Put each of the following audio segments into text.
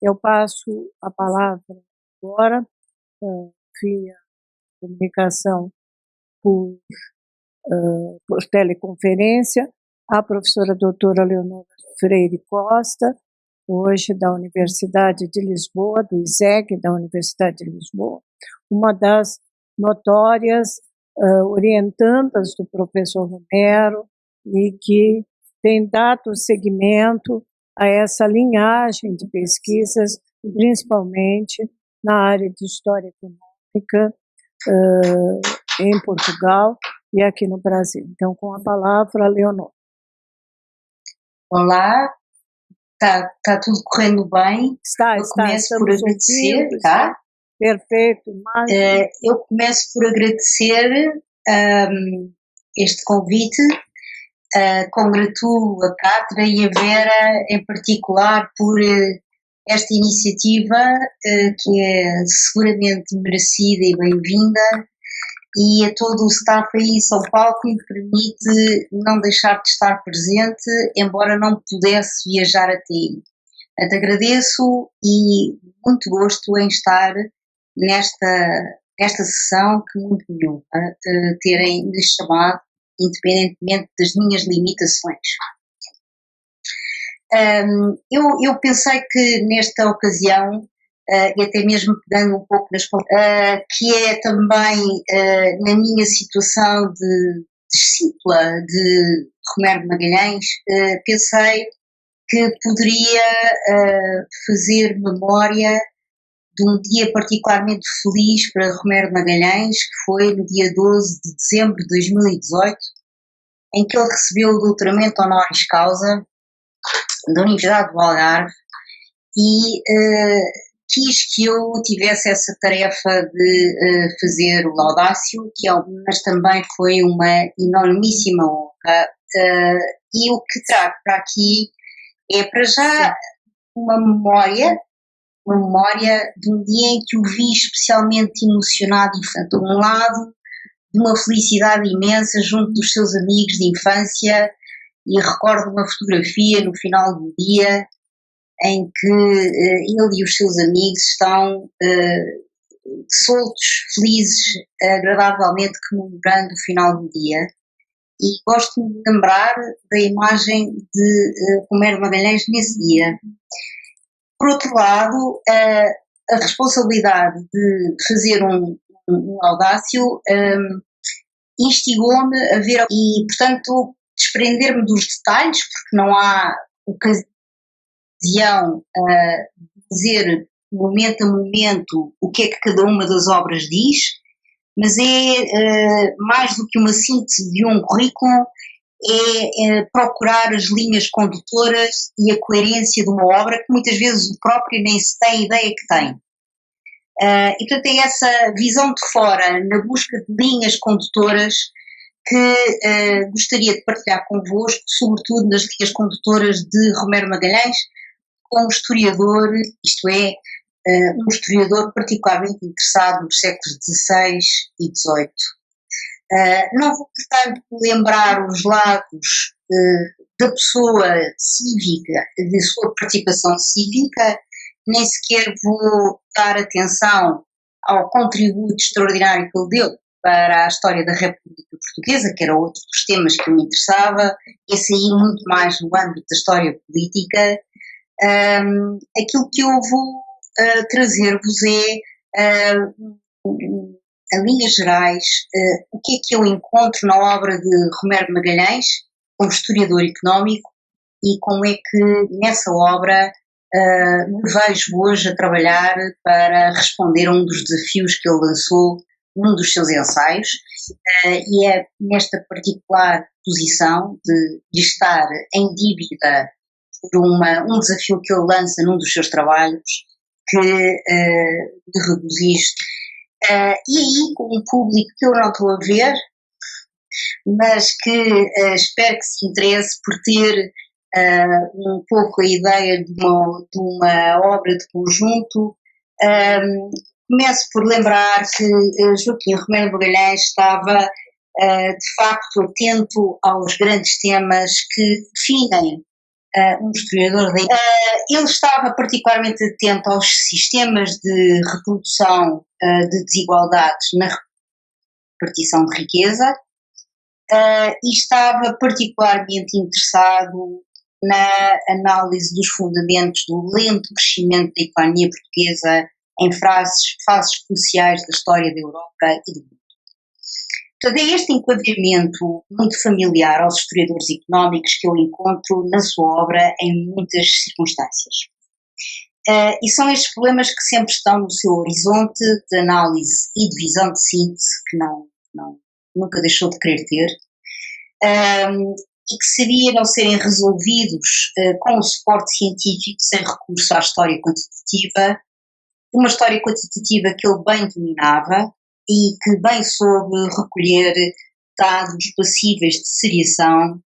Eu passo a palavra agora, via comunicação por, por teleconferência, à professora doutora Leonora Freire Costa, hoje da Universidade de Lisboa, do ISEG, da Universidade de Lisboa, uma das notórias orientandas do professor Romero e que tem dado seguimento a essa linhagem de pesquisas, principalmente na área de história econômica em Portugal e aqui no Brasil. Então, com a palavra, Leonor. Olá, está tudo correndo bem? Eu começo por agradecer, tá? Perfeito. Eu começo por agradecer este convite, congratulo a Cátia e a Vera em particular por esta iniciativa que é seguramente merecida e bem-vinda, e a todo o staff aí em São Paulo que me permite não deixar de estar presente, embora não pudesse viajar até aí. Portanto, agradeço e muito gosto em estar nesta sessão que muito me honra terem me chamado, independentemente das minhas limitações. Eu pensei que nesta ocasião, e até mesmo pegando um pouco nas palavras, que é também na minha situação de discípula de Romero de Magalhães, pensei que poderia fazer memória de um dia particularmente feliz para Romero de Magalhães, que foi no dia 12 de dezembro de 2018, em que ele recebeu o doutoramento honoris causa da Universidade do Algarve e quis que eu tivesse essa tarefa de fazer o laudácio, mas também foi uma enormíssima honra. E o que trago para aqui é, para já, uma memória de um dia em que o vi especialmente emocionado e, portanto, de um lado, de uma felicidade imensa junto dos seus amigos de infância, e recordo uma fotografia no final do dia em que ele e os seus amigos estão soltos, felizes, agradavelmente comemorando o final do dia. E gosto de lembrar da imagem de Romero de Magalhães nesse dia. Por outro lado, a responsabilidade de fazer um laudácio instigou-me a ver e, portanto, desprender-me dos detalhes, porque não há ocasião a dizer momento a momento o que é que cada uma das obras diz, mas é mais do que uma síntese de um currículo, é procurar as linhas condutoras e a coerência de uma obra que muitas vezes o próprio nem se tem ideia que tem. E portanto é essa visão de fora, na busca de linhas condutoras, que gostaria de partilhar convosco, sobretudo nas linhas condutoras de Romero Magalhães, como historiador, isto é, um historiador particularmente interessado nos séculos XVI e XVIII. Não vou, portanto, lembrar os lados da pessoa cívica, de sua participação cívica, nem sequer vou dar atenção ao contributo extraordinário que ele deu para a história da República Portuguesa, que era outro dos temas que me interessava, esse aí muito mais no âmbito da história política. Aquilo que eu vou trazer-vos é, em linhas gerais, o que é que eu encontro na obra de Romero de Magalhães, como historiador económico, e como é que nessa obra me vejo hoje a trabalhar para responder a um dos desafios que ele lançou num dos seus ensaios, e é nesta particular posição de estar em dívida por um desafio que ele lança num dos seus trabalhos, que de regozijo. E aí, com um público que eu não estou a ver, mas que espero que se interesse por ter um pouco a ideia de uma obra de conjunto. Começo por lembrar que Joaquim Romero de Magalhães estava de facto atento aos grandes temas que definem um historiador ele estava particularmente atento aos sistemas de reprodução de desigualdades na repartição de riqueza e estava particularmente interessado na análise dos fundamentos do lento crescimento da economia portuguesa em fases cruciais da história da Europa e do mundo. Portanto, é este enquadramento muito familiar aos historiadores económicos que eu encontro na sua obra em muitas circunstâncias. E são estes problemas que sempre estão no seu horizonte de análise e de visão de síntese, que nunca deixou de querer ter, e que seria não serem resolvidos com o suporte científico sem recurso à história quantitativa, uma história quantitativa que ele bem dominava e que bem soube recolher dados passíveis de seriação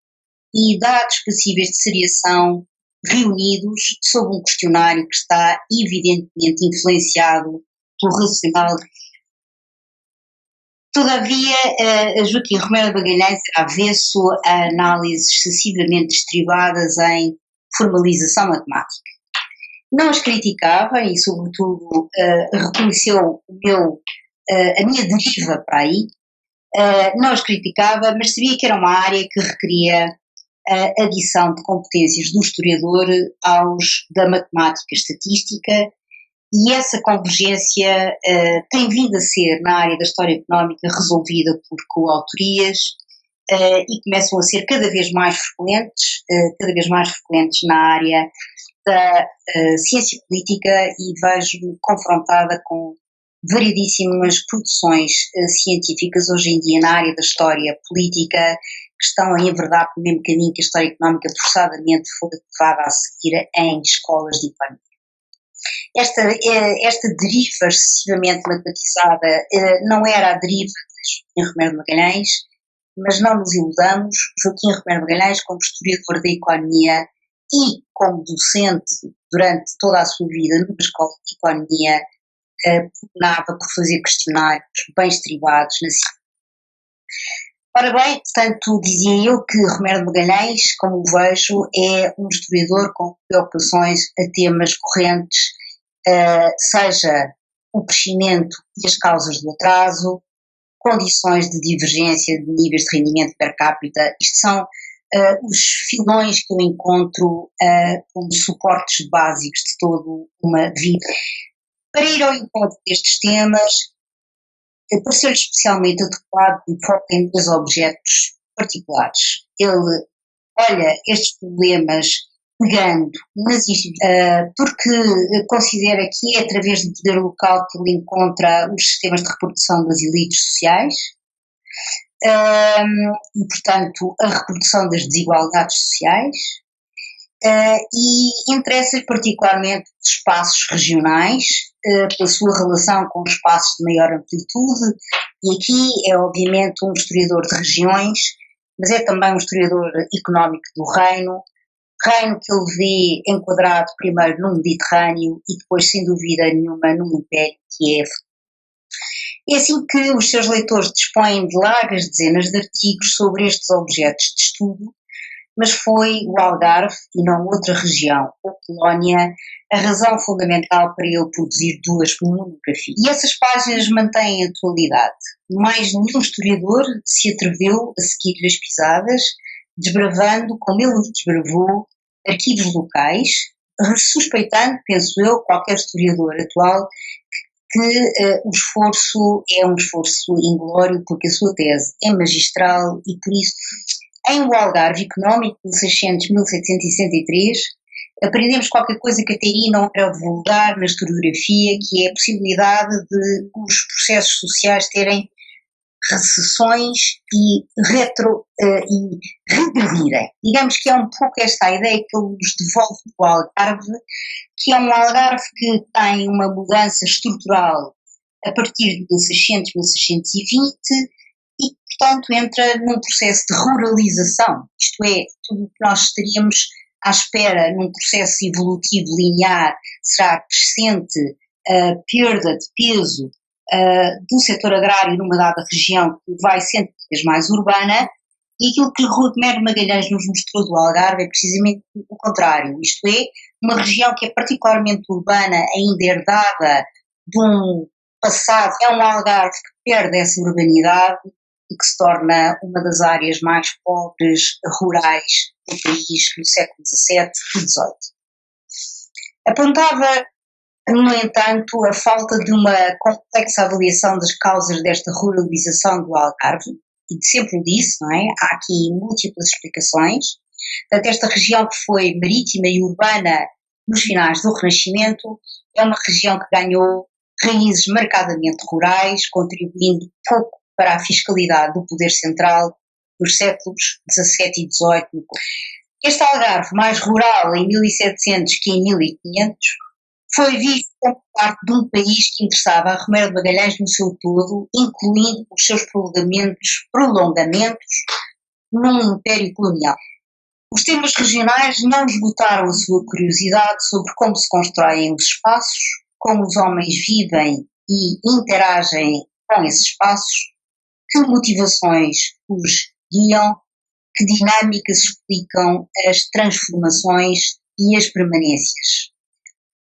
e dados passíveis de seriação reunidos sob um questionário que está evidentemente influenciado pelo racional. Todavia, Joaquim Romero de Magalhães era avesso a análises excessivamente estribadas em formalização matemática. Não as criticava e, sobretudo, reconheceu a minha deriva para aí, não as criticava, mas sabia que era uma área que requeria a adição de competências do historiador aos da matemática estatística, e essa convergência tem vindo a ser, na área da história económica, resolvida por coautorias e começam a ser cada vez mais frequentes na área da ciência política, e vejo-me confrontada com variedíssimas produções científicas hoje em dia na área da história política que estão a enverdar pelo mesmo caminho que a história económica forçadamente foi levada a seguir em escolas de economia. Esta deriva excessivamente matematizada não era a deriva de Joaquim Romero de Magalhães, mas não nos iludamos, Joaquim Romero de Magalhães, como historiador da economia e como docente durante toda a sua vida numa escola de economia, pugnava por fazer questionários bem estribados na ciência. Ora bem, portanto, dizia eu que Romero de Magalhães, como o vejo, é um historiador com preocupações a temas correntes, seja o crescimento e as causas do atraso, condições de divergência de níveis de rendimento per capita. Isto são os filões que eu encontro como suportes básicos de toda uma vida. Para ir ao encontro destes temas, pareceu-lhe especialmente adequado e foca em dois objetos particulares. Ele olha estes problemas pegando nas porque considera que é através do poder local que ele encontra os sistemas de reprodução das elites sociais e, portanto, a reprodução das desigualdades sociais, e interessa-lhe particularmente os espaços regionais, pela sua relação com espaços de maior amplitude, e aqui é obviamente um historiador de regiões, mas é também um historiador económico do reino que ele vê enquadrado primeiro no Mediterrâneo e depois, sem dúvida nenhuma, num império que é. É assim que os seus leitores dispõem de largas dezenas de artigos sobre estes objetos de estudo, mas foi o Algarve e não outra região, ou colónia, a razão fundamental para ele produzir duas monografias. E essas páginas mantêm a atualidade. Mais nenhum historiador se atreveu a seguir as pisadas, desbravando, como ele desbravou, arquivos locais, suspeitando, penso eu, qualquer historiador atual, que o esforço é um esforço inglório, porque a sua tese é magistral e, por isso, em O Algarve Económico, 1600-1763, aprendemos qualquer coisa que até aí não era vulgar na historiografia, que é a possibilidade de os processos sociais terem recessões e regredirem. Digamos que é um pouco esta a ideia que ele nos devolve do Algarve, que é um Algarve que tem uma mudança estrutural a partir de 1600, 1620 e, portanto, entra num processo de ruralização, isto é, tudo o que nós estaríamos à espera num processo evolutivo linear será crescente perda de peso do setor agrário numa dada região que vai sendo cada vez mais urbana, E aquilo que Rui Mero Magalhães nos mostrou do Algarve é precisamente o contrário, isto é, uma região que é particularmente urbana, ainda herdada de um passado, é um Algarve que perde essa urbanidade e que se torna uma das áreas mais pobres, rurais do país no século XVII e XVIII. Apontava, no entanto, a falta de uma complexa avaliação das causas desta ruralização do Algarve, e sempre o disse, não é? Há aqui múltiplas explicações. Portanto, esta região que foi marítima e urbana nos finais do Renascimento é uma região que ganhou raízes marcadamente rurais, contribuindo pouco para a fiscalidade do poder central dos séculos XVII e XVIII. Este Algarve mais rural em 1700 que em 1500 foi visto como parte de um país que interessava a Romero de Magalhães no seu todo, incluindo os seus prolongamentos num império colonial. Os temas regionais não esgotaram a sua curiosidade sobre como se constroem os espaços, como os homens vivem e interagem com esses espaços, que motivações os guiam, que dinâmicas explicam as transformações e as permanências.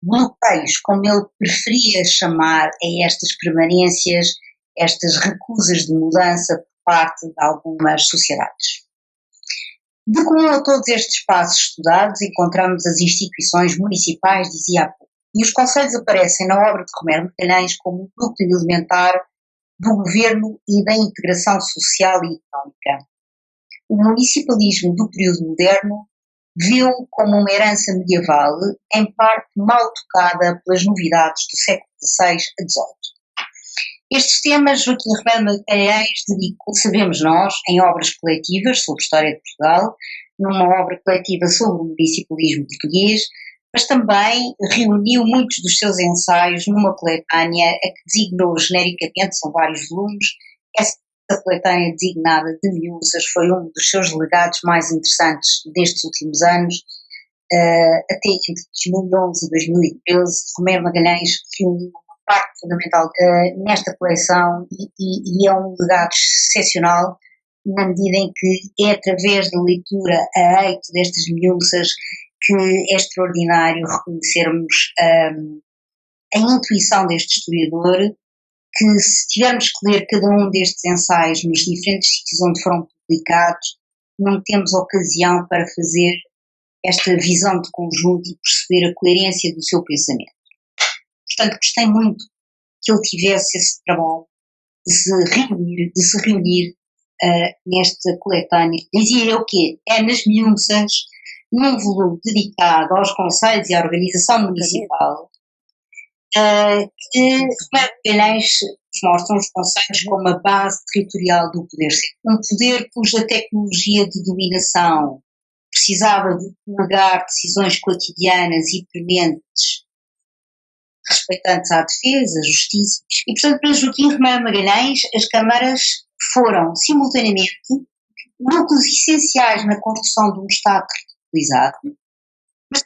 Bloqueios, como ele preferia chamar a estas permanências, estas recusas de mudança por parte de algumas sociedades. De comum a todos estes espaços estudados encontramos as instituições municipais, dizia há pouco, e os concelhos aparecem na obra de Romero Magalhães como um núcleo elementar do governo e da integração social e económica. O municipalismo do período moderno viu como uma herança medieval, em parte mal tocada pelas novidades do século XVI a XVIII. Estes temas Joaquim Romero Magalhães dedicou, sabemos nós, em obras coletivas sobre a história de Portugal, numa obra coletiva sobre o municipalismo português, mas também reuniu muitos dos seus ensaios numa coletânea a que designou genericamente, são vários volumes. Essa coletânea designada de Miúças foi um dos seus legados mais interessantes destes últimos anos, até entre 2011 e 2013. Romero Magalhães reuniu uma parte fundamental nesta coleção e é um legado excepcional, na medida em que é através da leitura a eito destas Miúças que é extraordinário reconhecermos a intuição deste historiador, que se tivermos que ler cada um destes ensaios nos diferentes sítios onde foram publicados, não temos ocasião para fazer esta visão de conjunto e perceber a coerência do seu pensamento. Portanto, gostei muito que ele tivesse esse trabalho de se reunir nesta coletânea. Dizia eu que é nas Miúças, num volume dedicado aos concelhos e à organização municipal, que Romero Magalhães mostram os concelhos como a base territorial do poder. Um poder cuja tecnologia de dominação precisava de delegar decisões cotidianas e prementes respeitantes à defesa, à justiça. E, portanto, para Joaquim Romero Magalhães, as câmaras foram, simultaneamente, núcleos essenciais na construção de um Estado territorializado, mas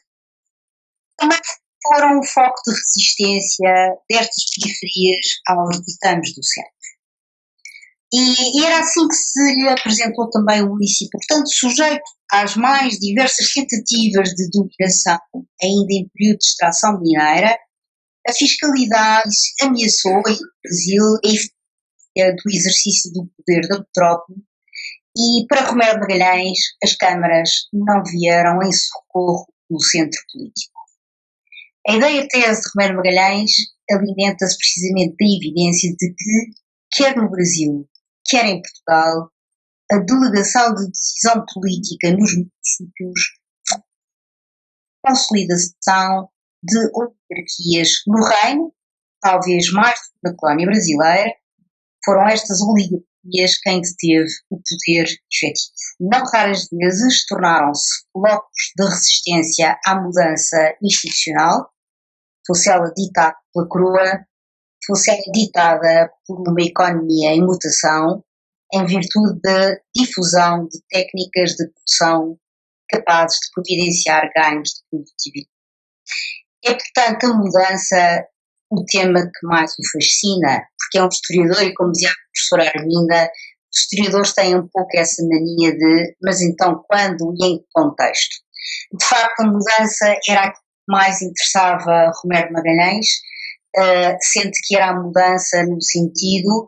também foram um foco de resistência destas periferias aos ditames do centro. E era assim que se lhe apresentou também o município, portanto, sujeito às mais diversas tentativas de dominação, ainda em período de extração mineira. A fiscalidade ameaçou em Brasil a eficácia do exercício do poder da metrópole e, para Romero Magalhães, as câmaras não vieram em socorro do centro político. A ideia tese de Romero Magalhães alimenta-se precisamente da evidência de que, quer no Brasil, quer em Portugal, a delegação de decisão política nos municípios, consolidação de oligarquias no reino, talvez mais do que na colónia brasileira, foram estas oligarquias quem deteve o poder efetivo. Não raras vezes tornaram-se blocos de resistência à mudança institucional, fosse ela ditada pela coroa, fosse ela ditada por uma economia em mutação, em virtude da difusão de técnicas de produção capazes de providenciar ganhos de produtividade. É, portanto, a mudança o tema que mais o fascina, porque é um historiador e, como dizia a professora Arminda, Os historiadores têm um pouco essa mania de, mas então quando e em que contexto? De facto, a mudança era aquilo que mais interessava Romero de Magalhães, sendo que era a mudança no sentido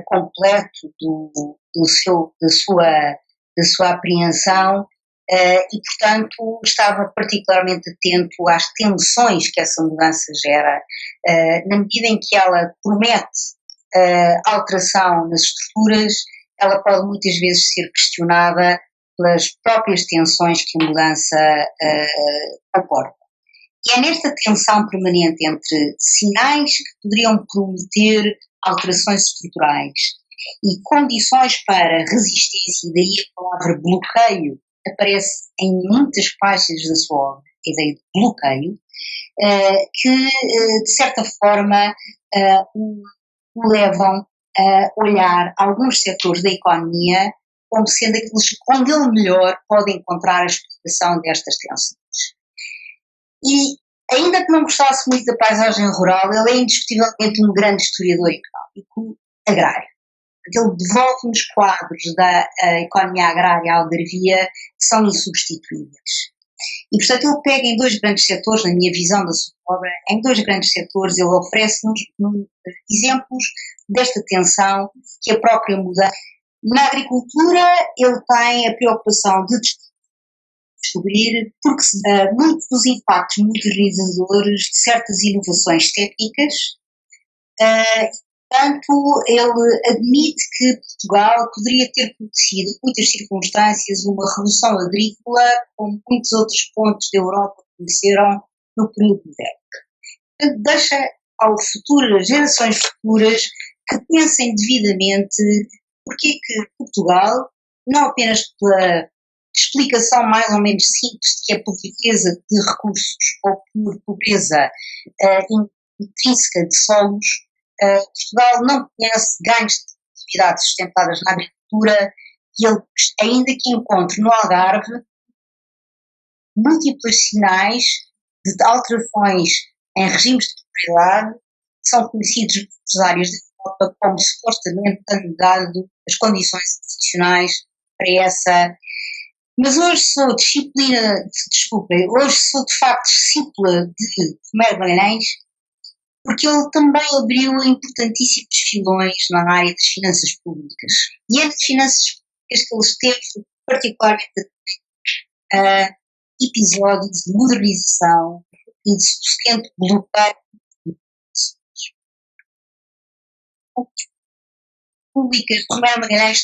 completo da sua apreensão, e, portanto, estava particularmente atento às tensões que essa mudança gera, na medida em que ela promete alteração nas estruturas, ela pode muitas vezes ser questionada pelas próprias tensões que a mudança comporta. E é nesta tensão permanente entre sinais que poderiam prometer alterações estruturais e condições para resistência, e daí a palavra bloqueio aparece em muitas páginas da sua obra, a ideia de bloqueio, que de certa forma o levam a olhar alguns setores da economia como sendo aqueles onde ele melhor pode encontrar a explicação destas tensões. E, ainda que não gostasse muito da paisagem rural, ele é indiscutivelmente um grande historiador económico agrário. Ele devolve-nos quadros da economia agrária algarvia que são insubstituíveis. E, portanto, ele pega em dois grandes setores, na minha visão da sua obra, em dois grandes setores, ele oferece-nos exemplos desta tensão que a própria mudança. Na agricultura, ele tem a preocupação de descobrir, porque muitos dos impactos modernizadores de certas inovações técnicas, portanto, ele admite que Portugal poderia ter conhecido, em muitas circunstâncias, uma revolução agrícola, como muitos outros pontos da Europa conheceram no período moderno. Portanto, deixa às gerações futuras que pensem devidamente porque é que Portugal, não apenas pela explicação mais ou menos simples de que é por riqueza de recursos ou por pobreza intrínseca de solos, Portugal não conhece ganhos de atividades sustentadas na agricultura e ele, ainda que encontre no Algarve múltiplos sinais de alterações em regimes de propriedade que são conhecidos pelas áreas da Europa como supostamente tendo dado as condições excepcionais para essa. Mas hoje sou de facto discípula de Romero Magalhães, porque ele também abriu importantíssimos filões na área das finanças públicas. E é nas finanças públicas que ele esteve particularmente a episódios de modernização e de sustento bloqueio públicas. Romero Magalhães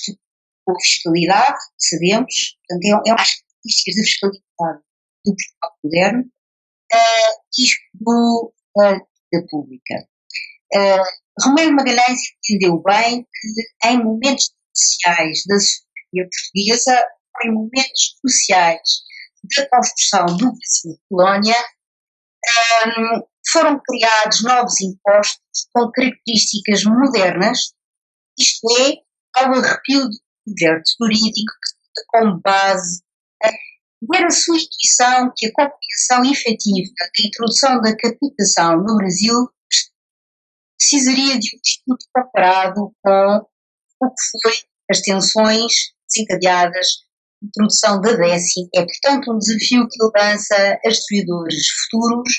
com fiscalidade, sabemos, portanto, é uma das características da fiscalidade do Portugal moderno, e da pública. Romero Magalhães entendeu bem que em momentos cruciais da sociedade portuguesa, em momentos cruciais da construção do Brasil colónia, foram criados novos impostos com características modernas, isto é, ao arrepio do poder jurídico que como base era a sua intuição que a compreensão efetiva da introdução da capitação no Brasil precisaria de um estudo comparado com o que foi as tensões desencadeadas na introdução da décima. É, portanto, um desafio que ele lança a historiadores futuros,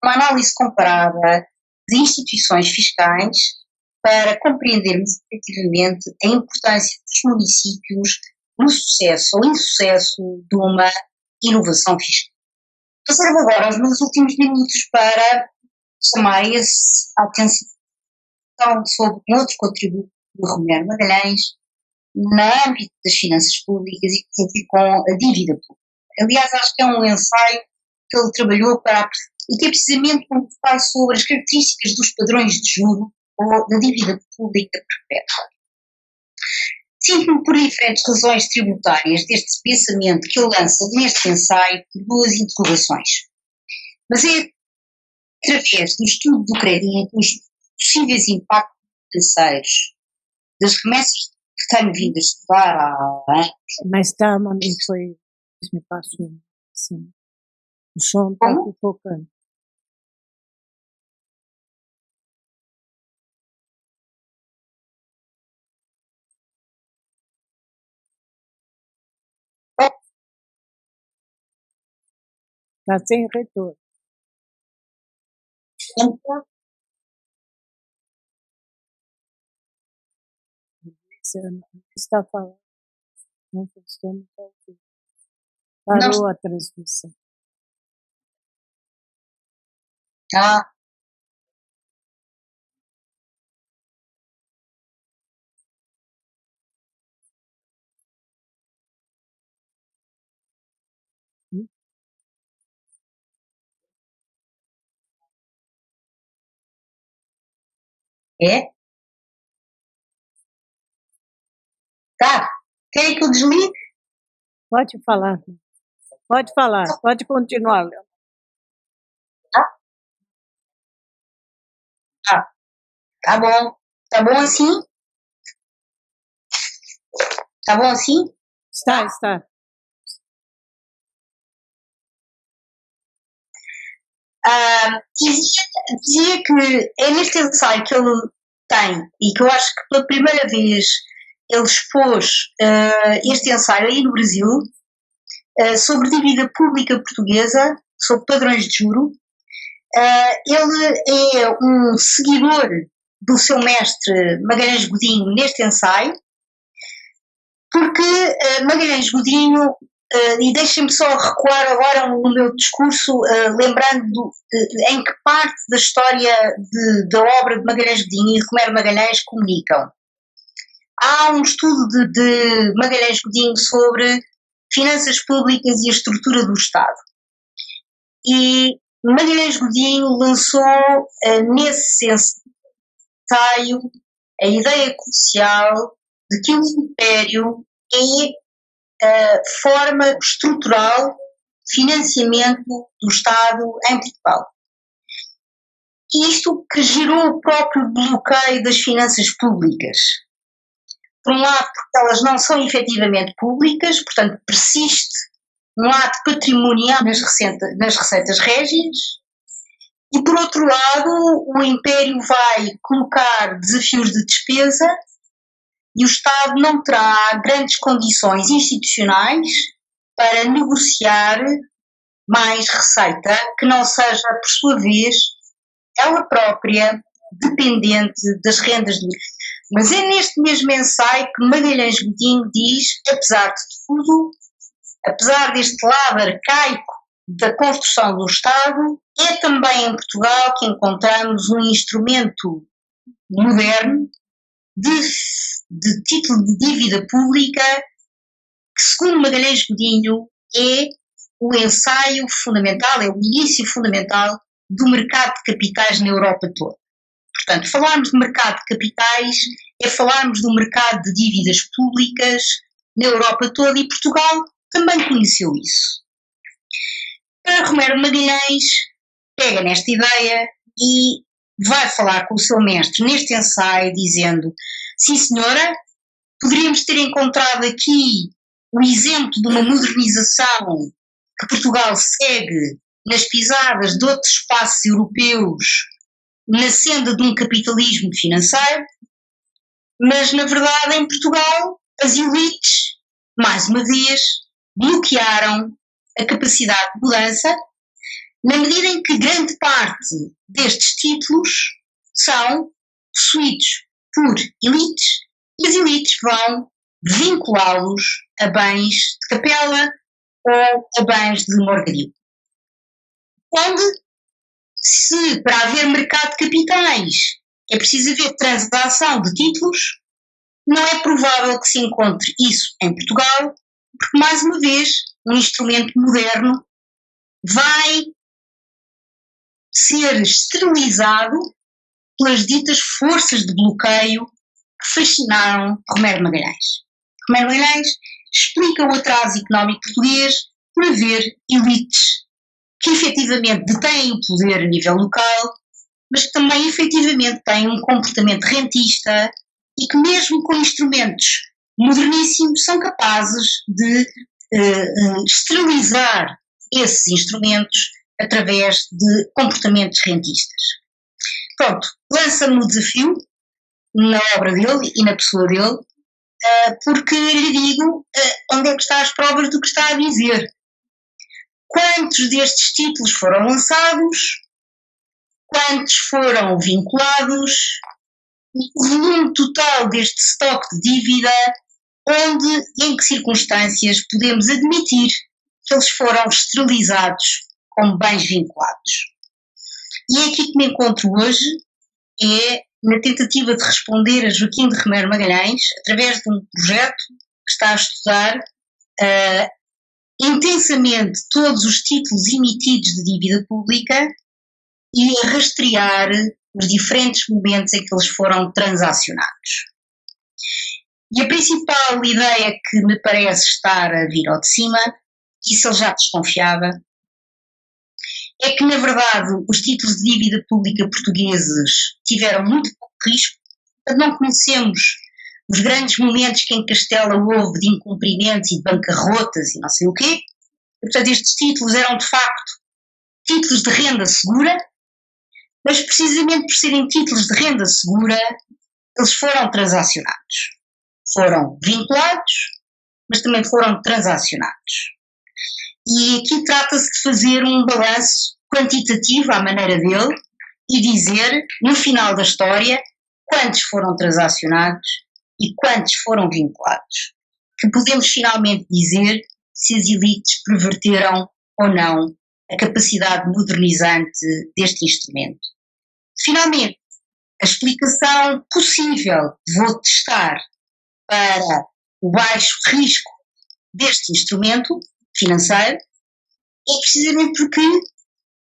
uma análise comparada de instituições fiscais para compreendermos efetivamente a importância dos municípios no sucesso ou insucesso de uma inovação fiscal. Reservo agora os meus últimos minutos para chamar a atenção sobre um outro contributo de Romero Magalhães no âmbito das finanças públicas e com a dívida pública. Aliás, acho que é um ensaio que ele trabalhou e que é precisamente um ensaio sobre as características dos padrões de juro ou da dívida pública perpétua. Sinto-me por diferentes razões tributárias deste pensamento que ele lança neste ensaio por duas interrogações. Mas é através do estudo do crédito dos possíveis impactos financeiros das remessas que tenho vindo a estudar há anos. Mais calma, e foi. Me passou assim. O som está focando. Está sem retorno. Então, Você não está falando, não estamos ouvindo. nós, Parou a transmissão. ah, é? Tá. Quer que eu desligue? Pode falar, pode continuar, Léo. Tá bom. Tá bom assim? Tá bom assim? Está. Dizia que é neste ensaio que ele tem, e que eu acho que pela primeira vez ele expôs este ensaio aí no Brasil, sobre dívida pública portuguesa, sobre padrões de juro. Ele é um seguidor do seu mestre Magalhães Godinho neste ensaio, porque Magalhães Godinho, e deixem-me só recuar agora no meu discurso, lembrando em que parte da história da obra de Magalhães Godinho e Romero Magalhães comunicam. Há um estudo de Magalhães Godinho sobre finanças públicas e a estrutura do Estado. E Magalhães Godinho lançou nesse ensaio a ideia crucial de que o império é a forma estrutural de financiamento do Estado em Portugal. Isto que gerou o próprio bloqueio das finanças públicas. Por um lado, porque elas não são efetivamente públicas, portanto persiste um ato patrimonial nas receitas régias, e por outro lado o Império vai colocar desafios de despesa e o Estado não terá grandes condições institucionais para negociar mais receita que não seja, por sua vez, ela própria dependente das rendas do... Mas é neste mesmo ensaio que Magalhães Godinho diz, apesar de tudo, apesar deste lado arcaico da construção do Estado, é também em Portugal que encontramos um instrumento moderno de título de dívida pública que, segundo Magalhães Godinho, é o ensaio fundamental, é o início fundamental do mercado de capitais na Europa toda. Portanto, falarmos de mercado de capitais é falarmos do mercado de dívidas públicas na Europa toda, e Portugal também conheceu isso. Para Romero Magalhães pega nesta ideia e vai falar com o seu mestre neste ensaio dizendo: sim senhora, poderíamos ter encontrado aqui o exemplo de uma modernização que Portugal segue nas pisadas de outros espaços europeus na senda de um capitalismo financeiro, mas na verdade em Portugal as elites, mais uma vez, bloquearam a capacidade de mudança, na medida em que grande parte destes títulos são possuídos por elites, e as elites vão vinculá-los a bens de capela ou a bens de morgaria. Onde, se para haver mercado de capitais é preciso haver transação de títulos, não é provável que se encontre isso em Portugal, porque, mais uma vez, um instrumento moderno vai ser esterilizado pelas ditas forças de bloqueio que fascinaram Romero Magalhães. Romero Magalhães explica o atraso económico português por haver elites que efetivamente detêm o poder a nível local, mas que também efetivamente têm um comportamento rentista e que mesmo com instrumentos moderníssimos são capazes de esterilizar esses instrumentos através de comportamentos rentistas. Pronto, lança-me o desafio na obra dele e na pessoa dele, porque lhe digo onde é que está as provas do que está a dizer. quantos destes títulos foram lançados, quantos foram vinculados, e o volume total deste estoque de dívida, onde e em que circunstâncias podemos admitir que eles foram esterilizados como bens vinculados. E é aqui que me encontro hoje, é na tentativa de responder a Joaquim de Remério Magalhães, através de um projeto que está a estudar intensamente todos os títulos emitidos de dívida pública e a rastrear os diferentes momentos em que eles foram transacionados. E a principal ideia que me parece estar a vir ao de cima, isso ele já desconfiava, é que, na verdade, os títulos de dívida pública portugueses tiveram muito pouco risco, não conhecemos os grandes momentos que em Castela houve de incumprimentos e de bancarrotas e não sei o quê. E, portanto, estes títulos eram, de facto, títulos de renda segura, mas precisamente por serem títulos de renda segura, eles foram transacionados. Foram vinculados, mas também foram transacionados. E aqui trata-se de fazer um balanço quantitativo à maneira dele e dizer, no final da história, quantos foram transacionados e quantos foram vinculados. Que podemos finalmente dizer se as elites perverteram ou não a capacidade modernizante deste instrumento. Finalmente, a explicação possível que vou testar para o baixo risco deste instrumento financeiro é precisamente porque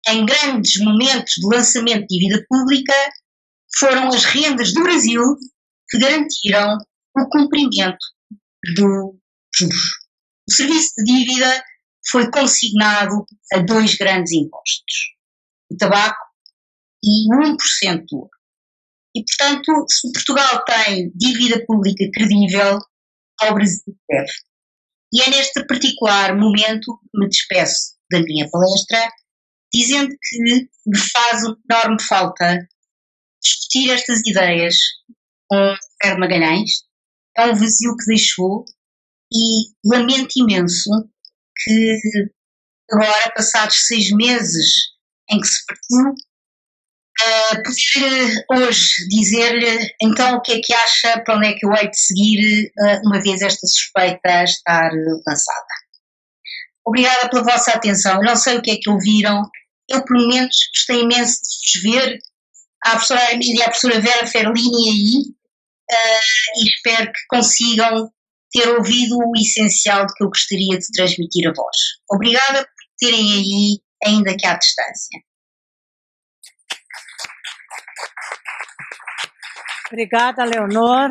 em grandes momentos de lançamento de dívida pública foram as rendas do Brasil que garantiram o cumprimento dos juros. O serviço de dívida foi consignado a 2 grandes impostos, o tabaco e 1% do ouro. E, portanto, se Portugal tem dívida pública credível, ao Brasil deve. E é neste particular momento que me despeço da minha palestra, dizendo que me faz uma enorme falta discutir estas ideias com Ricardo Magalhães. É um vazio que deixou e lamento imenso que agora, passados 6 meses em que se partiu, poder hoje dizer-lhe então o que é que acha, para onde é que eu hei de seguir uma vez esta suspeita estar lançada. Obrigada pela vossa atenção. Eu não sei o que é que ouviram, eu pelo menos gostei imenso de vos ver, a professora Armida e a professora Vera Ferlini aí, e espero que consigam ter ouvido o essencial de que eu gostaria de transmitir a vós. Obrigada por terem aí, ainda que à distância. Obrigada, Leonor.